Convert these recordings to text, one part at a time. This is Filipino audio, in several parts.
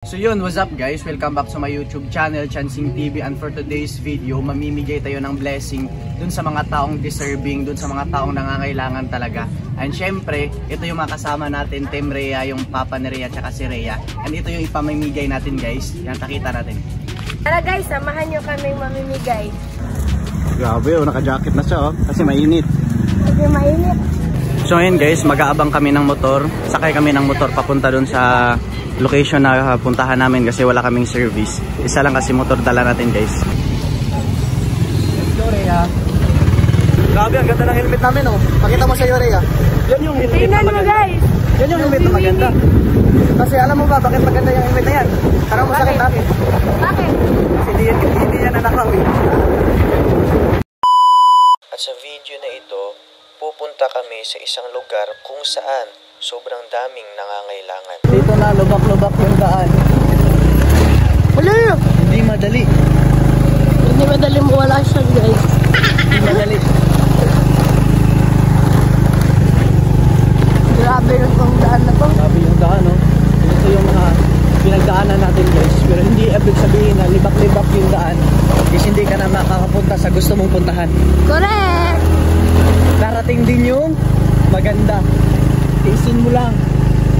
So yun, what's up guys? Welcome back to my YouTube channel, Chansing TV. And for today's video, mamimigay tayo ng blessing dun sa mga taong deserving, dun sa mga taong nangangailangan talaga. And syempre, ito yung makasama natin, Team Rhea, yung papa ni Rhea at si Rhea. And ito yung ipamimigay natin guys. Yan, takita natin. Tara guys, samahan nyo kaming mamimigay. Grabe oh, naka-jacket na siya oh, kasi mainit. Kasi mainit. So ngayon guys, mag-aabang kami ng motor. Sakay kami ng motor papunta dun sa location na puntahan namin kasi wala kaming service. Isa lang kasi motor dala natin guys. Let's go Rhea. Grabe, ang ganda ng helmet namin oh. Pakita mo sa iyo Rhea. Yan yung helmet na maganda. Guys. Yan yung helmet na maganda. Kasi alam mo ba bakit maganda yung helmet na yan? Parang masakit natin. Bakit? Kasi hindi yan nanakawi. At sa video na ito, pupunta kami sa isang lugar kung saan sobrang daming nangangailangan. Dito na, lubak-lubak yung daan. Wala! Hindi madali. Hindi madali mo wala siya guys. Hindi madali. Grabe yung pang daan na to. Grabe yung daan, no? Ito yung mga pinagdaanan natin guys. Pero hindi ibig sabihin na libak-libak yung daan. Kasi hindi ka na makakapunta sa gusto mong puntahan. Correct! Darating din yung maganda. Tiisin mo lang.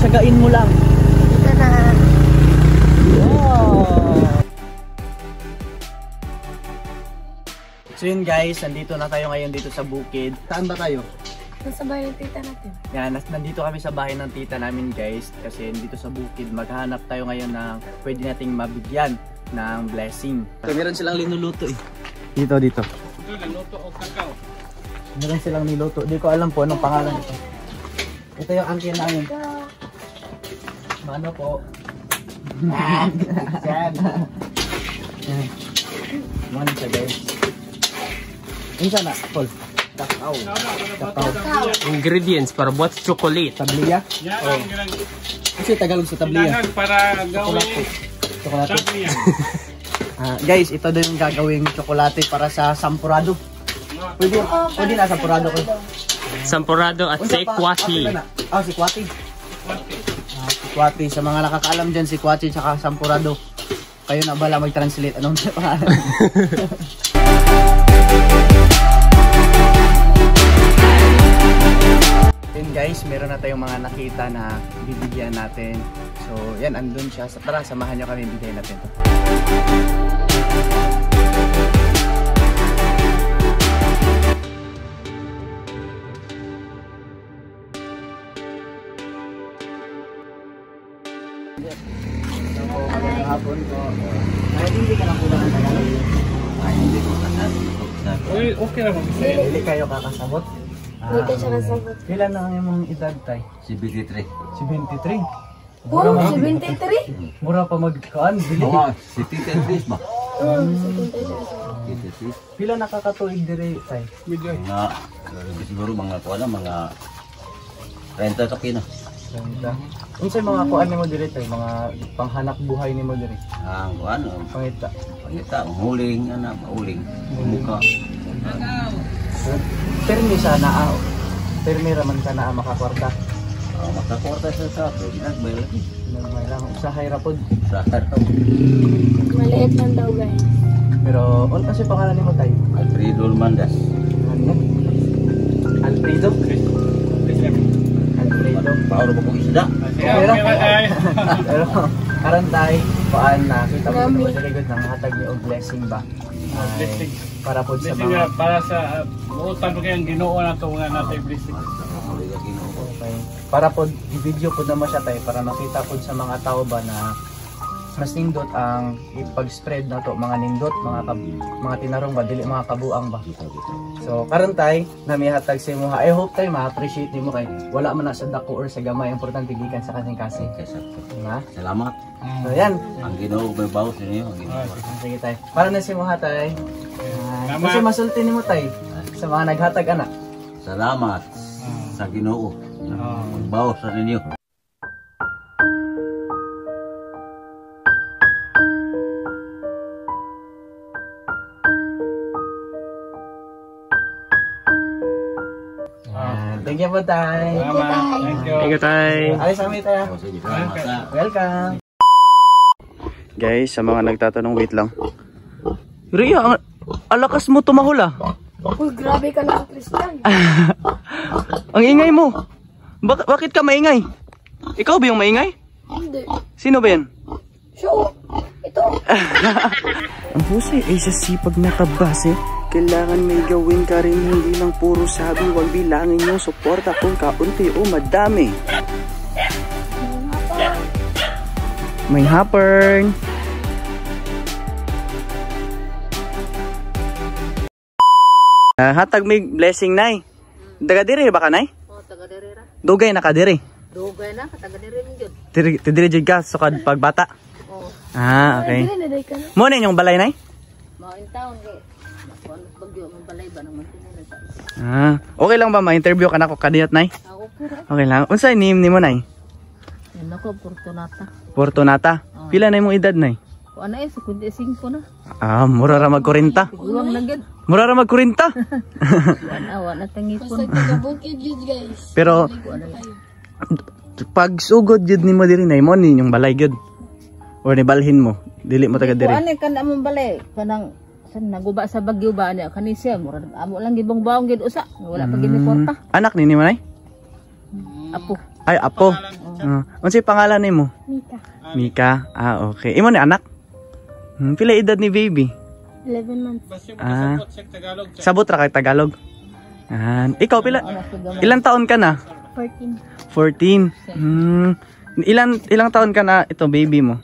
Tsagain mo lang. Ito na. Wow! So yun guys, nandito na tayo ngayon dito sa bukid. Saan ba tayo? Nasa bahay ng tita natin. Yan, nandito kami sa bahay ng tita namin guys. Kasi dito sa bukid, maghahanap tayo ngayon ng pwede nating mabigyan ng blessing. So meron silang linuluto eh. Dito. Ito, naluto o kakao. Meron silang niluto. Di ko alam po anong pangalan ito. Ito yung angkin namin. Ano po? Ano siya guys? Ano na? Paul? Kakao. Kakao. Ingredients para buat chocolate. Tabliya? Oo. Kasi Tagalog sa tabliya. Para gawin Chocolate. Guys, ito din yung gagawing tsokolate para sa sampurado. Pwede na sampurado ko. Sampurado at sekwati. Si Kwati. Si Kwati. Sa mga nakakaalam dyan, si Kwati at sampurado. Kayo na bala mag-translate. Anong pangalan? Then guys, meron na tayong mga nakita na bibigyan natin. So yan, andun siya. Tara, samahan nyo kami, bigay natin to. Hapon ko. Ay, hindi ka lang kulang ng Tagalog. Ay, hindi ko kasabot. okay naman. Hindi kayo kakasabot. Hindi ka siya kasabot. Kailan na ang imong edad tay? 73. 73. Oh, 73? Mura pa magkaan, bili. Oo, si Tita Chris ba? Oo, 73. Tita Chris. Pila nakakatuig dire tay? Mga, siguro mga kuha na, mga 30 kapina. Ganda. Unsay mga kuan nimo dire tay, mga panghanap buhay nimo dire? Ang kuha na, Pangita. pangita, huling, mauling, muka. Permi sana permi raman ka na makakwarta. Makakorta sa akin, nagbay lagi. May lang usahay ra pod. Sa harap. Maliit lang daw guys. Pero kasi pangalan nimo tay? Alfredo Almandas. Ano? Alfredo. Alfredo. Pauro ba kong isda? Pero karon tay, paan na kita mo sa likod ng hatag ni og blessing ba? Ay, para po sa mga Para sa buutan ko kayang Ginoo na ito nga natin blessing. okay. Para po i-video po naman siya tay para makita po sa mga tao ba na mas nindot ang ipag-spread na to, mga nindot, mga tinarong ba dili mga kabuang ba. So karon tay na may hatag sa imo. I hope tay ma-appreciate nimo kay wala man na sa dako or sa gamay, importante gikan sa kasing kasi. Diba? Salamat. So yan. Ang Ginoo may bawas ninyo. Ang Ginoo. Sige tay. Para na si mo hatay. Kasi masulti nimo tay sa mga naghatag ana. Salamat sa Ginoo. Magbawas sa ninyo. Thank you po tay. Thank you. Thank you, tay. Alis kami tayo. Salamat. Welcome. Guys, sa mga nagtatanong, wait lang. Ria, alakas mo tumahol ah. Uy, grabe ka na, Christian. Ang ingay mo. Bakit ka maingay? Ikaw ba yung maingay? Hindi. Sino ba yan? Show. Ito. Ang husay ay sa sipag na kabase. Kailangan may gawin ka rin, hindi lang puro sabi. Huwag bilangin yung suporta kung kaunti o madami. May hapern. Hatag may blessing, nay. Taga diri ba ka, nay? Oh, taga diri ra. Dugay na ka diri. Dugay na, taga diri min jud. Tidiri jud ka sukad pagbata. Oh, Ah, okay. Hindi na day ka na. Mo na yung balay, nay? mao in town kay kuan bagyo man balay ba naman tinira sa. Ah, okay lang ba ma-interview ka na ko kadiyot, nay? Ako pura. Okay lang. Unsay name nimo, nay? Yan ako Fortunata. Fortunata. Pila na imong edad, nay? Kuan ay sa kundi 5 na. Ah, mura ra mag-40. Guwang lang gid. Mura ra mag-40. Kuan awa na Basta tangipon. taga-bukid yun, guys. Pero pag sugod jud nimo diri, nay, mo ni yung balay jud. Or ni balhin mo. Dili mo taga diri. Kuan ay kan among balay kanang san naguba sa bagyo ba niya kani siya mura amo lang gibong baong gid usa. Wala pa gid ni porta. Anak ni nimo, nay? Apo. Ay, apo. Unsay pangalan nimo? Mika. Mika. Ah, okay. Imo ni anak? Pila edad ni baby? 11 months. Ah, Sapot sa Tagalog. sabot ra kay Tagalog. Ah, ikaw pila? Ilang taon ka na? 14. 14. Ilang taon ka na ito baby mo?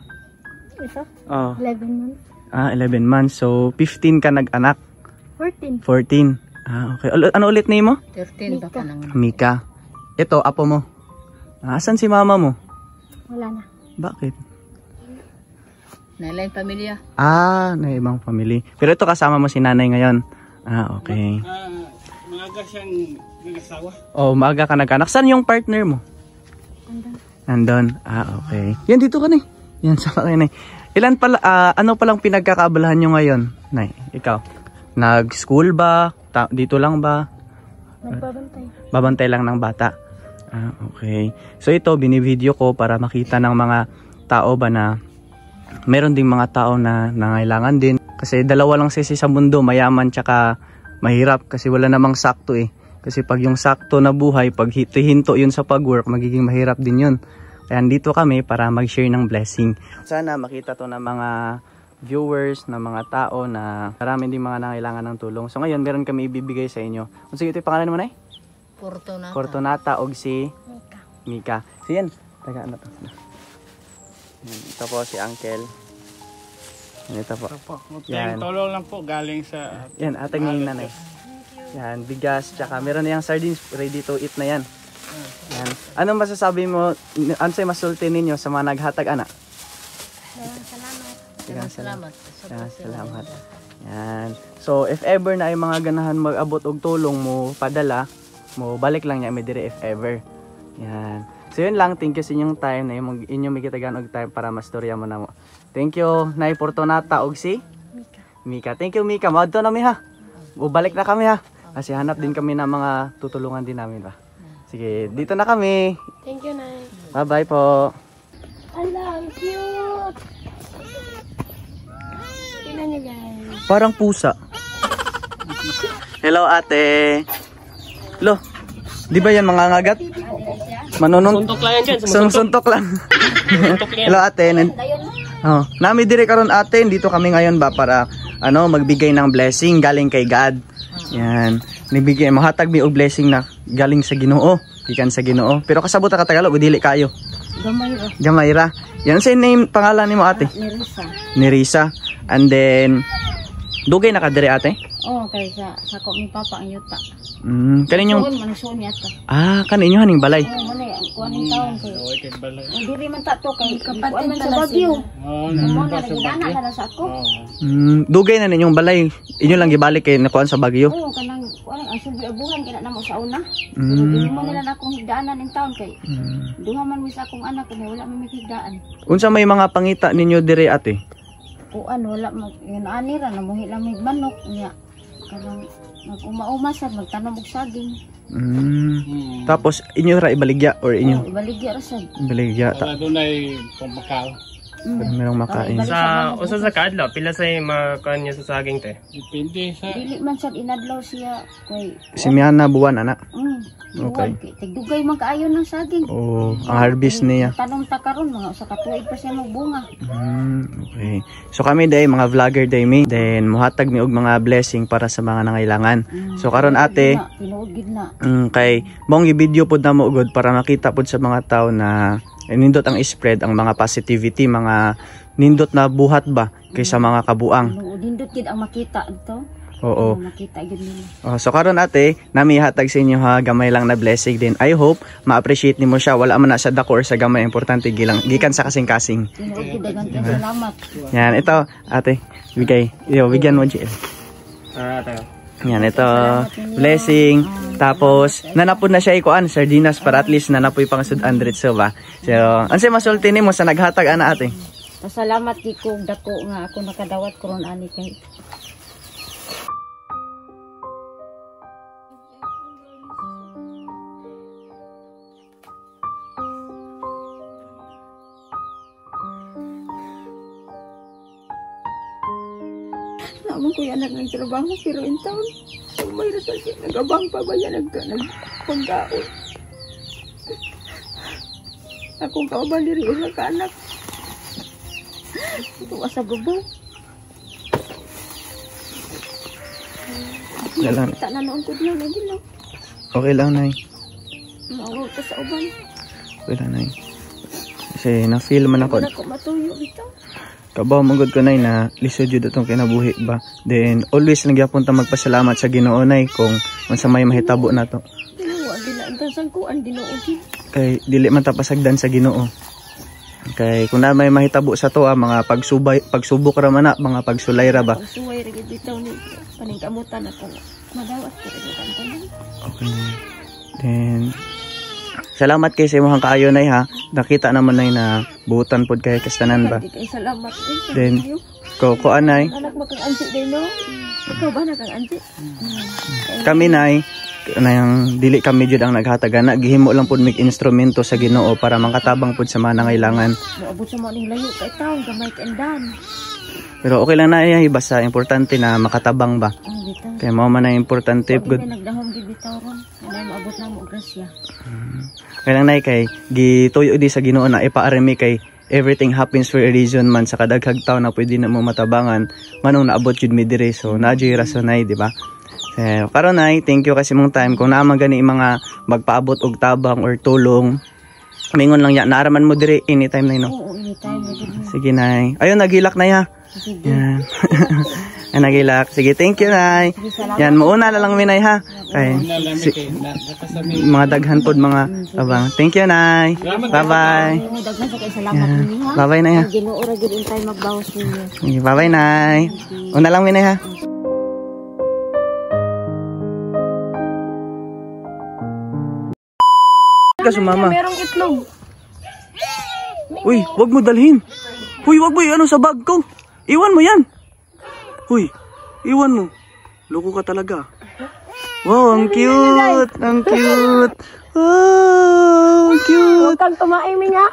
Ito? Oh. 11 months. Ah, 11 months. So 15 ka nag-anak. 14. 14. Ah, okay. Ano ulit name mo? 13 pa kanang. Mika. Ito apo mo. Asan si mama mo? Wala na. Bakit? Nailay pamilya. Ah, na ibang family. Pero ito kasama mo si nanay ngayon. Ah, okay. Maaga siyang nag-asawa. Oh, maaga ka nag-anak. Saan yung partner mo? Nandun. Ah, okay. Yan, dito ka, nay. Yan, sa kayo, nay. Ilan pala, ano palang pinagkakaabalahan nyo ngayon, nay? Ikaw? Nag-school ba? Dito lang ba? Nagbabantay. Babantay lang ng bata. Ah, okay. So ito, binivideo ko para makita ng mga tao ba na meron ding mga tao na nangailangan din. Kasi dalawa lang sisi sa mundo, mayaman tsaka mahirap. Kasi wala namang sakto eh. Kasi pag yung sakto na buhay, pag hinto yun sa pag-work, magiging mahirap din yun. Kaya dito kami para mag-share ng blessing. Sana makita to ng mga viewers, ng mga tao na marami din mga nangailangan ng tulong. So ngayon, meron kami ibibigay sa inyo. Sige, ito yung pangalan mo, nay? Fortunata. Fortunata og si Mika. So yan, taga ano to? Yan, ito po si Uncle. Yan, ito po. Yan. Tulong lang po galing sa... Yan, atag ng nanay. Yan, bigas, tsaka meron na yung sardines ready to eat na yan. Yan. Anong masasabi mo, ano sa'yo masulti ninyo sa mga naghatag, anak? Salamat. Salamat. Yan. So, if ever na ay mga ganahan mag-abot og tulong mo, padala, mo balik lang niya may dire if ever. Yan. So yun lang, thank you sa inyong time na yung inyong may kitagan og time para mastorya mo na mo. Thank you, Nay Fortunata og si Mika. Thank you, Mika. Maadto na mi ha. Balik na kami ha. Kasi hanap din kami ng mga tutulungan din namin ba. Sige, dito na kami. Thank you, Nay. Bye-bye po. Ala, ang cute! Tingnan niyo, guys. Parang pusa. Hello, ate. Lo, di ba yan mga ngagat? Manunong. Suntok lang yan dyan. Suntok lang. Hello, ate. Oh, nami dire karon ate, dito kami ngayon ba para magbigay ng blessing galing kay God. Yan. Nibigay mahatag mi og blessing na galing sa Ginoo, gikan sa Ginoo. Pero kasabot ka Tagalog, dili kayo. Gamayra. Yan sa name pangalan nimo ate? Nerissa. Nerissa. And then dugay na ka dire ate? Oh, kay sa ko ni papa ang yuta. Kaninyong manusyon niya to. kaninyo haning balay. Oh, mali ang kuan ng taon kay. Oy, kay balay. Diri man ta to kay Kapatid man sa pala Bagyo. Oh, Mo nandun na sa nagidana Bagyo. na sa ako. Dugay na ninyong balay. Inyo lang gibalik kay nakuan sa Bagyo. Oo, kanang kuan ang silbi abuhan kina namo sa una. Dili mo nila na akong higdaanan ng taon kay. Duha man mi sa akong anak kay wala man mi higdaan. Unsa may mga pangita ninyo dire ate? Kuan wala mag yun ani ra namuhi lang mig manok niya. Kanang nag-uma-uma sad magtanom og saging. Tapos inyo ra ibaligya or inyo Ibaligya ra sad. ibaligya Wala doon ay pamakaw. Merong makain. Sa usa sa kadlaw pila say makan niya sa saging te. Depende sa... Dili man sad inadlaw siya kay Si Miana buwan ana. okay. Tigdugay man kaayo ng saging. Oh, ang harvest niya. Tanong ta karon mga usa ka tuig pa siya magbunga. Okay. So kami day mga vlogger day mi. Then muhatag mi og mga blessing para sa mga nangailangan. So karon ate, tinuod gid na. kay mong i-video pod na mo ugod para makita pod sa mga tao na nindot ang spread ang mga positivity, mga nindot na buhat ba kaysa mga kabuang. Nindot gid ang makita dito. Oo. Makita gid nila. So karon ate, nami hatag sa inyo ha, gamay lang na blessing din. I hope ma-appreciate nimo siya. Wala man na sa dako or sa gamay, importante gikan sa kasing-kasing. Tinuod gid daghang salamat. Yan, ito ate, bigay. Yo, bigyan mo JL. Tayo. Yan, ito blessing. Tapos nanapod na siya ikuan sardinas para at least nanapoy pang sud 100 so ba. So, anse masulti nimo sa naghatag ana ate? Pasalamat gid ko dako nga ako nakadawat karon ani kay Naman ko yan nagtrabaho pero in town. Kung may rasal siya, nagabang pa ba yan nagpagdaon. Akong kaubaliri ulang ka anak. Ito asa gubo. Dalan. Kita na noon ko lang, hindi lang. Okay lang nay. Mawag ka sa uban. Okay lang nay. Kasi na-feel man ako. Wala ko matuyo dito. Kabaw magod ko nay na lisod jud atong kinabuhi ba. Then always nagyapon ta magpasalamat sa Ginoo nay kung unsa may mahitabo nato. Dinawa dila sang kuan dinuogi. Kay dili man ta pasagdan sa Ginoo. Kay kung na may mahitabo sa to mga pagsubok ra man na, mga pagsulay ra ba. Pagsuway ra gid bitaw ni paningkamutan ako. Madawas ko rin kantan. Okay. Then salamat kay sa imong kaayo nay ha. Nakita naman nay na buutan pod kay kastanan ba. Salamat Then ko anay. Anak mo kang anti din no? Ikaw ba na kang anti? Kami nay nang dili kami jud ang naghatag ana, gihimo lang pud mig instrumento sa Ginoo para mangkatabang pud sa mga nangailangan. Moabot sa mo ning layo kay taon gamay ka andan. Pero okay lang na iya basta importante na makatabang ba. Kay mao man na importante good. Nagdahom gid bitaw ron. Ana maabot na mo grasya. Kaya lang nay kay gituyo di sa Ginoo na ipaarimi kay everything happens for a reason man sa kadaghag tawo na pwede na mo matabangan manong naabot jud mi dire so naadyoy rason nay di ba. Karon nay thank you kasi mong time kung naman gani mga magpaabot og tabang or tulong mingon lang ya naaraman mo dire anytime nay no. Oo anytime. Sige nay. Ayun nagilak nay ha. Yan. Nagilak. Sige, thank you, nay. Yan, mauna na lang minay ha. Kay, mga daghan pod mga abang. Thank you, nay. Bye-bye. Bye-bye, nay ha. Bye-bye, nay. Una lang minay ha. Ka sumama. Merong itlog. Uy, wag mo dalhin. Uy, wag mo ano sa bag ko. Iwan mo yan. Uy, iwan mo. Loko ka talaga. Wow, ang cute. Ang cute. Wow, ang cute. Huwag kang tumaimi nga.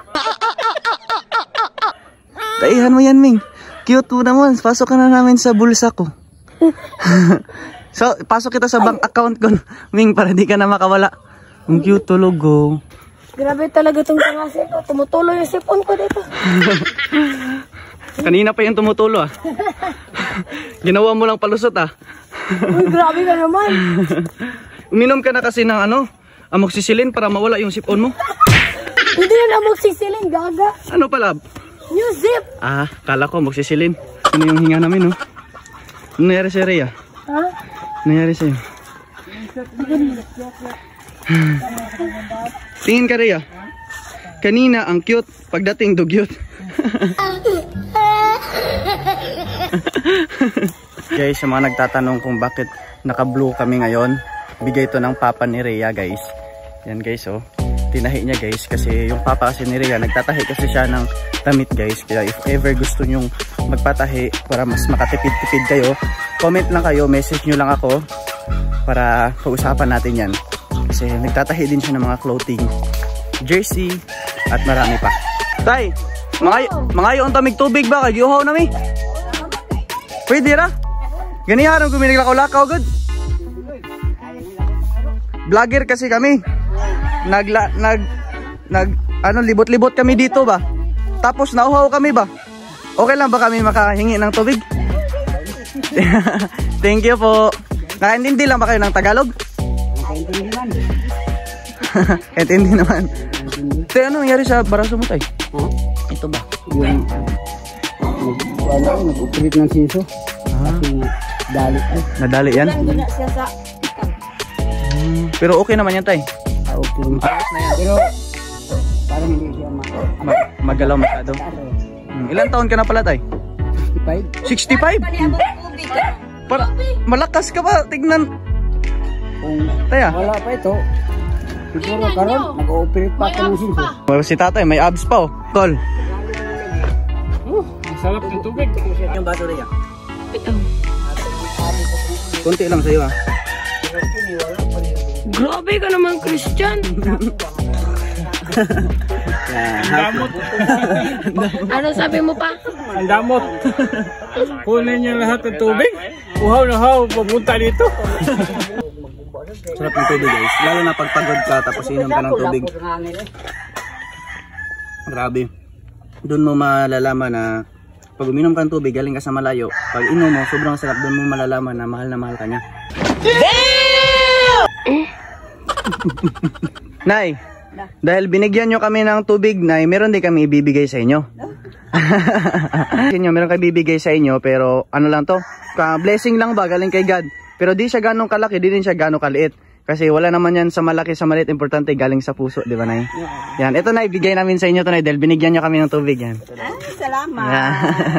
Taihan mo yan, Ming. Cute mo naman. Pasok ka na namin sa bulsa ko. So, pasok kita sa bank account ko, Ming, para di ka na makawala. Ang cute tulog, oh. Grabe talaga itong klase ko. Tumutuloy yung sipon ko dito. Kanina pa yung tumutulo, ah. Ginawa mo lang palusot, ah. Uy, grabe ka naman. Uminom ka na kasi ng amoxicillin para mawala yung sipon mo. Hindi yun amoxicillin, gaga. Ano pala? New zip. Ah, kala ko amoxicillin. Ano yung hinga namin, oh? Ano nangyari sa'yo, Rhea? Ha? Ano nangyari sa'yo? Tingin ka, Rhea. Kanina ang cute, pagdating dugyot. Guys, sa mga nagtatanong kung bakit naka-blue kami ngayon, bigay ito ng papa ni Rhea, guys. Yan, guys, oh. Tinahi niya, guys, kasi yung papa kasi ni Rhea, nagtatahi kasi siya ng damit, guys. Kaya if ever gusto nyong magpatahi para mas makatipid-tipid kayo, comment lang kayo, message nyo lang ako para pag-usapan natin yan. Kasi nagtatahi din siya ng mga clothing, jersey, at marami pa. Tay, Mga yung tamig tubig ba? Kaya giuhaw na mi. Pwede ra? Ganiharan kung minaglakaw-lakaw good. Vlogger kasi kami. Libot-libot kami dito ba? Tapos nauhaw kami ba? Okay lang ba kami makahingi ng tubig? Thank you po. Nakaintindi lang ba kayo ng Tagalog? Nakaintindi naman. Intindi naman. Tay, ano nangyari sa baraso mo, tay? Ito ba? Yung nag-operate ng sinso. Kasi dali ay. Nadali yan? Pero okay naman yan, tay. Okay. Pero parang hindi siya magalaw masyado. Ilan taon ka na pala, tay? 65. 65? Para malakas ka ba? Tignan. Taya. Wala pa ito. Siguro karon nag-ooperate pa ako ng sinso. Si tatay may abs pa, oh. Tol. Ang sarap ng tubig. Yung baso rin yan. Kunti lang sa'yo, ah. Grabe ka naman, Christian. Ang damot. Ano sabi mo pa? Ang damot. Kunin niya lahat ng tubig. Uhaw na uhaw, pupunta dito. Sarap ng tubig, guys. Lalo na pagpagod ka tapos inom ka ng tubig. Grabe. Doon mo malalaman na pag uminom ka ng tubig, galing ka sa malayo. Pag inom mo, sobrang sarap. Doon mo malalaman na mahal ka niya. Nay, dahil binigyan nyo kami ng tubig, Nay, meron din kami ibibigay sa inyo. Meron kami ibibigay sa inyo, pero ano lang to? Blessing lang ba, galing kay God. Pero di siya ganong kalaki, di din siya ganong kaliit. Kasi wala naman yan sa malaki, sa maliit, importante galing sa puso, di ba, Nay? Yan, ito na ibigay namin sa inyo to, Nay, dahil binigyan nyo kami ng tubig yan. Salamat.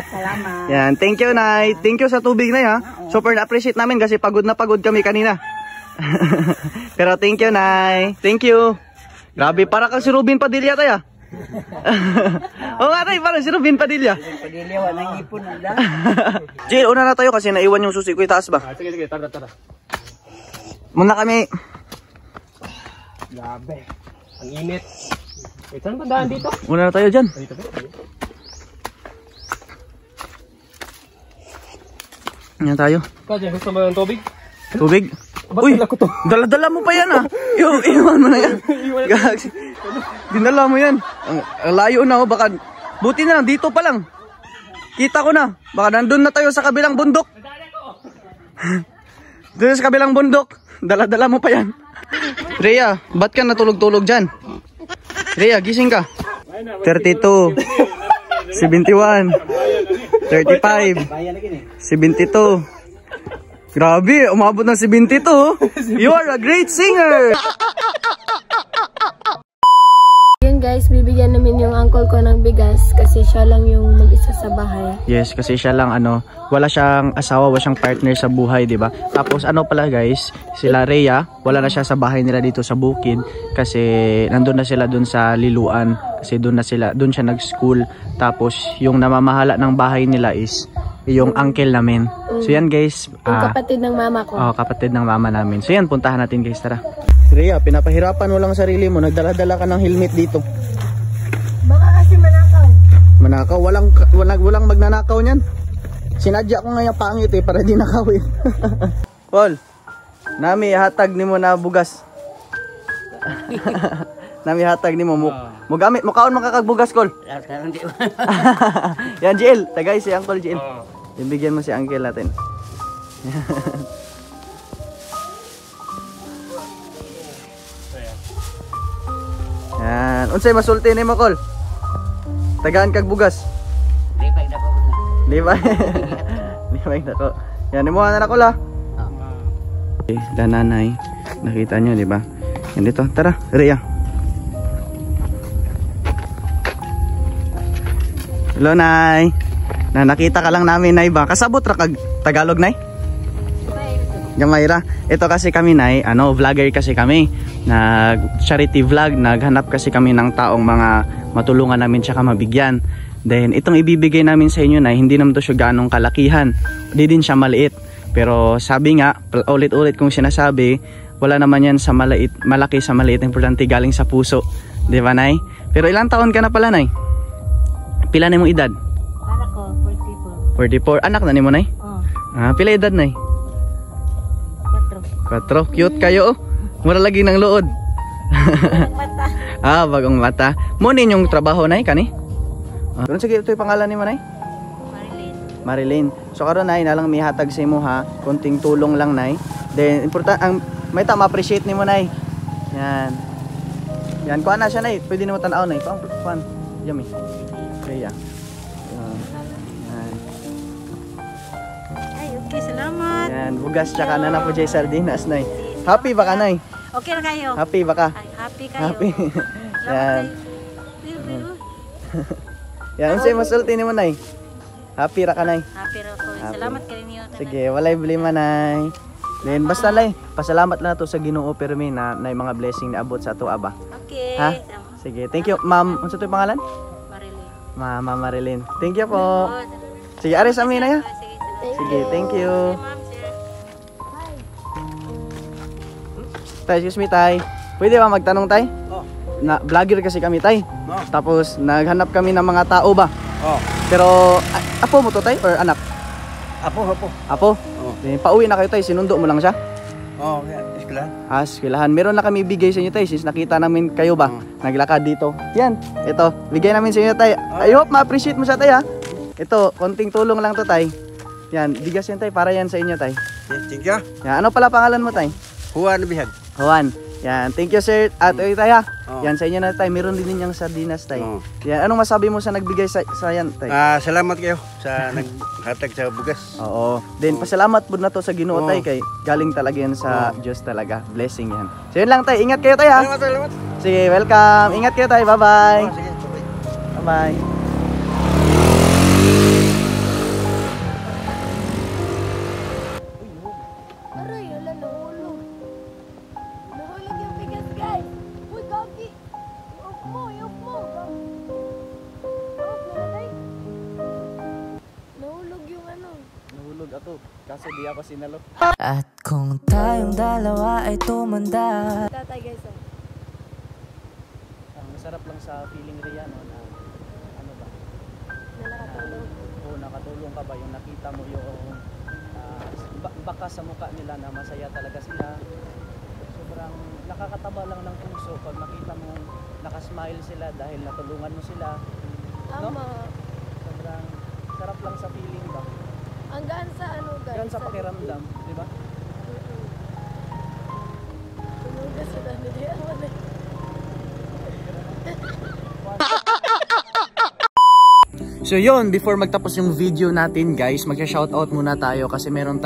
Salamat. Yan, thank you, Nay. Thank you sa tubig, Nay, ha. Super na-appreciate namin kasi pagod na pagod kami kanina. Pero thank you, Nay. Thank you. Grabe, para kang si Ruben Padilla tayo. Oo nga, Nay, parang si Ruben Padilla. Padilla, walang ipon na. Jill, una na tayo kasi naiwan yung susi ko, itaas ba? Sige, tara. Muna kami. Grabe. Ang init. Wait, saan ba daan dito? Una na tayo dyan. Dito ba? Yan tayo. Kasi gusto mo ng tubig? Tubig? Ba't Uy, dala ko to? dala mo pa yan, ah. Iwan mo na yan. Gags. Dinala mo yan. Ang layo na, oh. Baka, buti na lang, dito pa lang. Kita ko na. Baka nandun na tayo sa kabilang bundok. Doon sa kabilang bundok. Dala mo pa yan. Rhea, ba't ka natulog-tulog dyan? Rhea, gising ka. 32 71 35 72. Grabe, umabot ng 72. You are a great singer. Yan guys, bibigyan namin yung uncle ko ng bigas kasi siya lang yung mag-isa sa bahay. Yes, kasi siya lang wala siyang asawa, wala siyang partner sa buhay, 'di ba? Tapos pala guys, sila Rhea, wala na siya sa bahay nila dito sa Bukid kasi nandun na sila dun sa Liluan kasi doon siya nag-school. Tapos yung namamahala ng bahay nila is yung uncle namin. So yan guys, yung kapatid ng mama ko. Kapatid ng mama namin. So yan, puntahan natin guys, tara. Rhea, pinapahirapan mo lang sarili mo, nagdala-dala ka ng helmet dito. Baka kasi manakaw. Manakaw? Walang magnanakaw niyan. Sinadya ko nga yung pangit para di nakawin. Paul, nami hatag nimo na bugas. Nami hatag nimo mo. Mugamit, mukaon makakagbugas, Kol. Yan, JL. Tagay si Uncle JL. Ibigyan mo si Uncle natin. Yan. Unsay masulti nimo, Kol? Tagaan kag bugas. Lipay na ko na. Lipay. Lipay na ko. Yan, imuha na ko la. Okay, nanay. Nakita nyo, di ba? Yan dito. Tara, Rhea. Hello, Nay. Nakita ka lang namin, Nay ba? Kasabot ra kag Tagalog, Nay? Gamayra. Ito kasi kami, Nay, vlogger kasi kami. Charity vlog, naghanap kasi kami ng taong mga matulungan namin tsaka mabigyan. Then itong ibibigay namin sa inyo, Nay, hindi naman to siya ganong kalakihan. Hindi din siya maliit. Pero sabi nga, ulit-ulit kong sinasabi, wala naman yan sa malaki sa maliit, importante galing sa puso. Di ba, Nay? Pero ilang taon ka na pala, Nay? Pila na mong edad? Anak ko, 44. 44. Anak na ni mo, nay? Oh, Pila edad, nay? 4. 4. Cute kayo, oh. Mura lagi ng luod. Mata. Bagong mata. Mo nin yung trabaho, nay, kani? Doon sige, ito yung pangalan ni mo, nay? Marilyn. So karon nay nalang mihatag sa imo ha, konting tulong lang nay. Then important ang may ta ma-appreciate nimo nay. Yan. Yan kuha na siya nay. Pwede nimo tan-aw nay. Kuan. Yummy. Okay ya. Yan. Ay, okay, salamat. Yan, bugas tsaka na po jay sardinas nay. Happy ba ka nay? Okay na kayo. Happy ba ka? Ay, happy kayo. Happy. Yan. Kayo. Yan, unsay masulti nimo nay? Happy ra ka nay. Happy ra ko. Salamat kayo niyo. Sige, walay problema nay. Then basta lay, pasalamat lang to sa Ginoo permi na nay mga blessing na abot sa ato aba. Okay. Ha? Sige, thank you. Ma'am, unsa to yung pangalan? Marilyn. Ma'am Marilyn. Thank you po. Sige, aris amin na ya. Sige, thank you. Tay, excuse me tay. Pwede ba magtanong tay? Na vlogger kasi kami tay. Tapos naghanap kami ng mga tao ba? Pero apo mo to tay or anak? Apo. Apo? Pauwi na kayo tay, sinundo mo lang siya? Eskwelahan. Eskwelahan. Meron na kami bigay sa inyo tay, since nakita namin kayo ba? Naglakad dito. Yan, ito, bigay namin sa inyo tay. I hope ma-appreciate mo siya tay ha. Ito, konting tulong lang to tay. Yan, bigas yan tay, para yan sa inyo tay. Thank you. Yan, ano pala pangalan mo tay? Juan Bihag. Juan. Yan, thank you sir. At tay ha. Yan sa inyo na tay, meron din ninyang sardinas tay. Yan, anong masabi mo sa nagbigay sa yan tay? Salamat kayo sa naghatag sa bugas. Oo. Then pasalamat po na to sa Ginoo tay kay galing talaga yan sa Diyos talaga. Blessing yan. So yun lang tay, ingat kayo tay ha. Salamat. Sige, welcome. Ingat kayo tay. Bye-bye. Sige, Bye-bye. Aray, wala nahulog. Nahulog yung bigas, guys. Uy, Gagi. I-off mo. Off na nanay. Nahulog yung ano. Nahulog ako. Kasi di ako sinalo. At kung tayong dalawa ay tumanda. Tatay, guys. Ang masarap lang sa feeling Rhea no na ano ba? Na nakatulog. Oo, nakatulong ka ba yung nakita mo yung baka sa mukha nila na masaya talaga sila. Sobrang nakakataba lang ng puso pag makita mo nakasmile sila dahil natulungan mo sila. Tama. No? Sobrang sarap lang sa feeling ba? Hanggang sa ano, guys. Gan sa pakiramdam, di ba? Tulugas sila. Hindi naman eh. So yun, before magtapos yung video natin guys, magsa-shoutout muna tayo kasi merong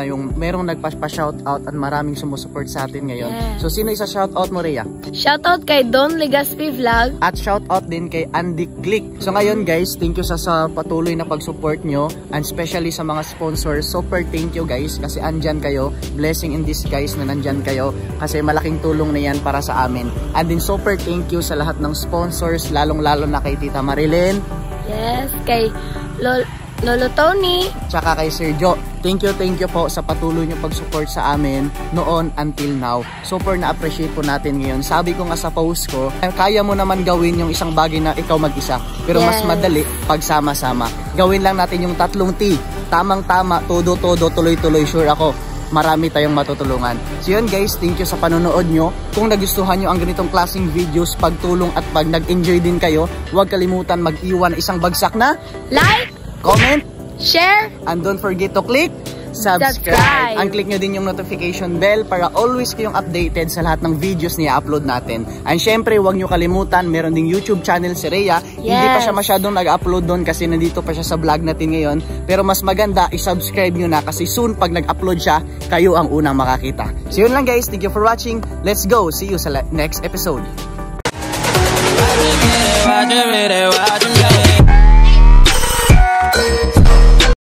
nagpa-shoutout at maraming sumusupport sa atin ngayon. Yeah. So sino isa-shoutout mo, Rhea? Shoutout kay Don Legaspi Vlog. At shoutout din kay Andy Glick. So ngayon guys, thank you sa patuloy na pag-support nyo and especially sa mga sponsors. Super thank you guys kasi andyan kayo. Blessing in disguise na nandyan kayo kasi malaking tulong na yan para sa amin. And then super thank you sa lahat ng sponsors, lalong-lalo na kay Tita Marilyn. Yes, kay Lolo Tony. Tsaka kay Sir Joe. Thank you po sa patuloy nyo pag-support sa amin noon until now. Super na-appreciate po natin ngayon. Sabi ko nga sa post ko, kaya mo naman gawin yung isang bagay na ikaw mag-isa. Pero mas madali pag sama-sama. Gawin lang natin yung 3 T. Tamang-tama, todo-todo, tuloy-tuloy. Sure ako, marami tayong matutulungan. So yun guys, thank you sa panonood nyo. Kung nagustuhan nyo ang ganitong klaseng videos, pagtulong at pag nag-enjoy din kayo, huwag kalimutan mag-iwan isang bagsak na Like, comment, share, and don't forget to click subscribe. And click nyo din yung notification bell para always kayong updated sa lahat ng videos na i-upload natin. And syempre, huwag nyo kalimutan, meron ding YouTube channel si Rhea. Hindi pa siya masyadong nag-upload doon kasi nandito pa siya sa vlog natin ngayon. Pero mas maganda, i-subscribe nyo na kasi soon pag nag-upload siya, kayo ang unang makakita. So yun lang guys, thank you for watching. Let's go, see you sa next episode.